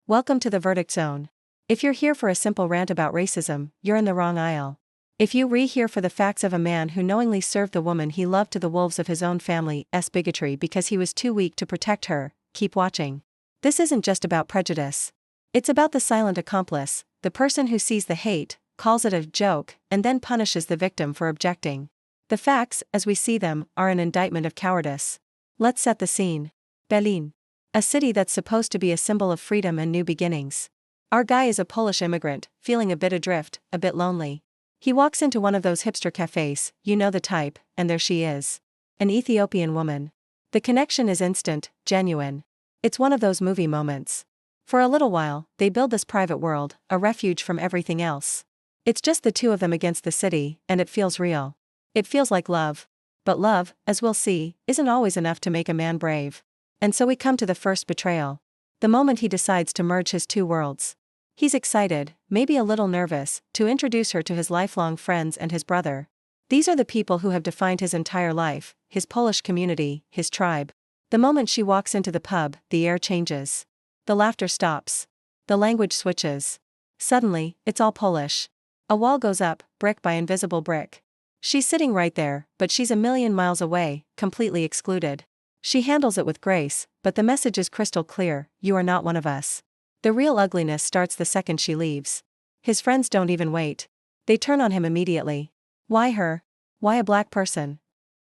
Welcome to the Verdict Zone. If you're here for a simple rant about racism, you're in the wrong aisle. If you're here for the facts of a man who knowingly served the woman he loved to the wolves of his own family's bigotry because he was too weak to protect her, keep watching. This isn't just about prejudice. It's about the silent accomplice, the person who sees the hate, calls it a joke, and then punishes the victim for objecting. The facts, as we see them, are an indictment of cowardice. Let's set the scene. Berlin. A city that's supposed to be a symbol of freedom and new beginnings. Our guy is a Polish immigrant, feeling a bit adrift, a bit lonely. He walks into one of those hipster cafes, you know the type, and there she is. An Ethiopian woman. The connection is instant, genuine. It's one of those movie moments. For a little while, they build this private world, a refuge from everything else. It's just the two of them against the city, and it feels real. It feels like love. But love, as we'll see, isn't always enough to make a man brave. And so we come to the first betrayal. The moment he decides to merge his two worlds. He's excited, maybe a little nervous, to introduce her to his lifelong friends and his brother. These are the people who have defined his entire life, his Polish community, his tribe. The moment she walks into the pub, the air changes. The laughter stops. The language switches. Suddenly, it's all Polish. A wall goes up, brick by invisible brick. She's sitting right there, but she's a million miles away, completely excluded. She handles it with grace, but the message is crystal clear: you are not one of us. The real ugliness starts the second she leaves. His friends don't even wait. They turn on him immediately. Why her? Why a black person?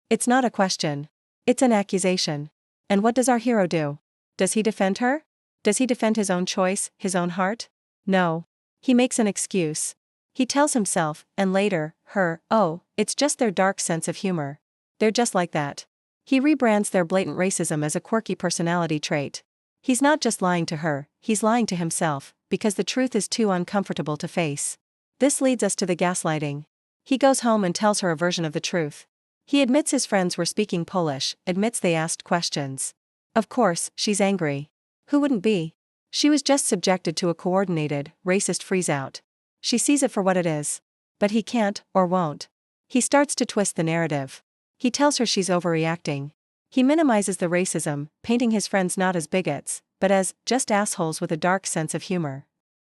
It's not a question. It's an accusation. And what does our hero do? Does he defend her? Does he defend his own choice, his own heart? No. He makes an excuse. He tells himself, and later, her, oh, it's just their dark sense of humor. They're just like that. He rebrands their blatant racism as a quirky personality trait. He's not just lying to her, he's lying to himself, because the truth is too uncomfortable to face. This leads us to the gaslighting. He goes home and tells her a version of the truth. He admits his friends were speaking Polish, admits they asked questions. Of course, she's angry. Who wouldn't be? She was just subjected to a coordinated, racist freeze-out. She sees it for what it is. But he can't, or won't. He starts to twist the narrative. He tells her she's overreacting. He minimizes the racism, painting his friends not as bigots, but as just assholes with a dark sense of humor.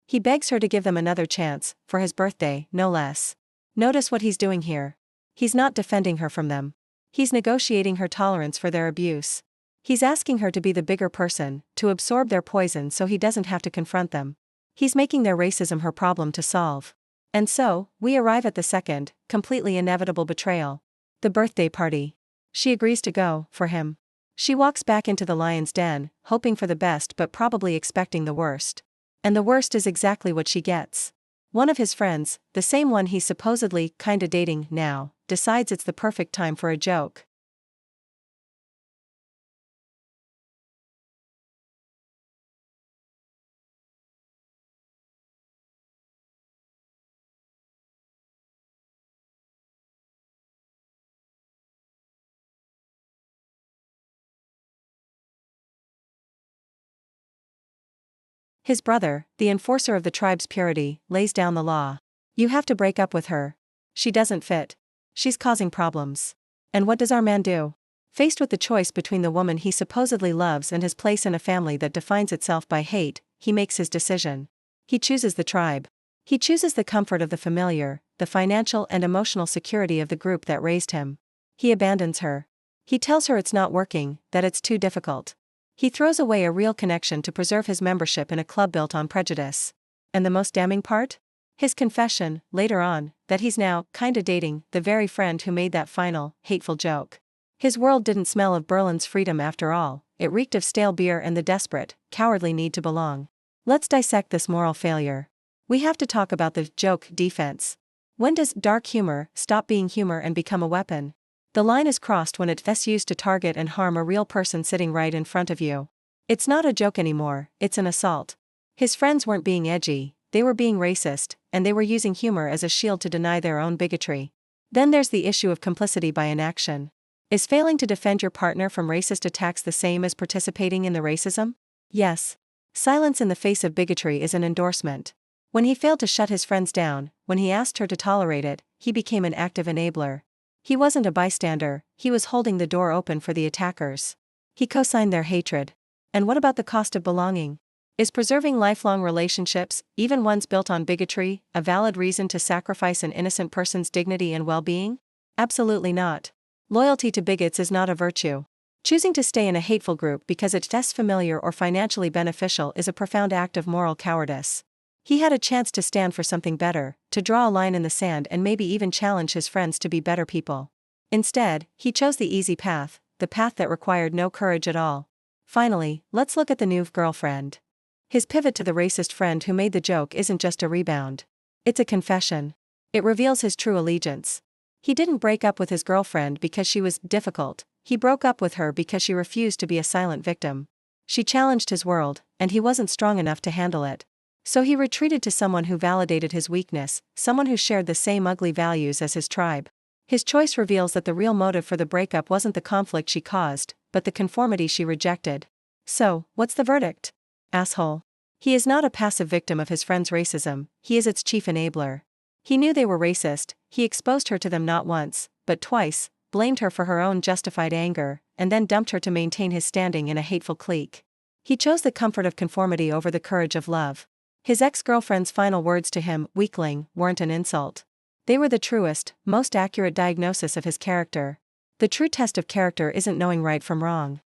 He begs her to give them another chance, for his birthday, no less. Notice what he's doing here. He's not defending her from them. He's negotiating her tolerance for their abuse. He's asking her to be the bigger person, to absorb their poison so he doesn't have to confront them. He's making their racism her problem to solve. And so, we arrive at the second, completely inevitable betrayal. The birthday party. She agrees to go, for him. She walks back into the lion's den, hoping for the best but probably expecting the worst. And the worst is exactly what she gets. One of his friends, the same one he's supposedly kinda dating now, decides it's the perfect time for a joke. His brother, the enforcer of the tribe's purity, lays down the law. You have to break up with her. She doesn't fit. She's causing problems. And what does our man do? Faced with the choice between the woman he supposedly loves and his place in a family that defines itself by hate, he makes his decision. He chooses the tribe. He chooses the comfort of the familiar, the financial and emotional security of the group that raised him. He abandons her. He tells her it's not working, that it's too difficult. He throws away a real connection to preserve his membership in a club built on prejudice. And the most damning part? His confession, later on, that he's now kinda dating the very friend who made that final, hateful joke. His world didn't smell of Berlin's freedom after all, it reeked of stale beer and the desperate, cowardly need to belong. Let's dissect this moral failure. We have to talk about the joke defense. When does dark humor stop being humor and become a weapon? The line is crossed when it's used to target and harm a real person sitting right in front of you. It's not a joke anymore, it's an assault. His friends weren't being edgy, they were being racist, and they were using humor as a shield to deny their own bigotry. Then there's the issue of complicity by inaction. Is failing to defend your partner from racist attacks the same as participating in the racism? Yes. Silence in the face of bigotry is an endorsement. When he failed to shut his friends down, when he asked her to tolerate it, he became an active enabler. He wasn't a bystander, he was holding the door open for the attackers. He co-signed their hatred. And what about the cost of belonging? Is preserving lifelong relationships, even ones built on bigotry, a valid reason to sacrifice an innocent person's dignity and well-being? Absolutely not. Loyalty to bigots is not a virtue. Choosing to stay in a hateful group because it's less familiar or financially beneficial is a profound act of moral cowardice. He had a chance to stand for something better, to draw a line in the sand and maybe even challenge his friends to be better people. Instead, he chose the easy path, the path that required no courage at all. Finally, let's look at the new girlfriend. His pivot to the racist friend who made the joke isn't just a rebound. It's a confession. It reveals his true allegiance. He didn't break up with his girlfriend because she was difficult, he broke up with her because she refused to be a silent victim. She challenged his world, and he wasn't strong enough to handle it. So he retreated to someone who validated his weakness, someone who shared the same ugly values as his tribe. His choice reveals that the real motive for the breakup wasn't the conflict she caused, but the conformity she rejected. So, what's the verdict? Asshole. He is not a passive victim of his friend's racism, he is its chief enabler. He knew they were racist, he exposed her to them not once, but twice, blamed her for her own justified anger, and then dumped her to maintain his standing in a hateful clique. He chose the comfort of conformity over the courage of love. His ex-girlfriend's final words to him, "weakling," weren't an insult. They were the truest, most accurate diagnosis of his character. The true test of character isn't knowing right from wrong.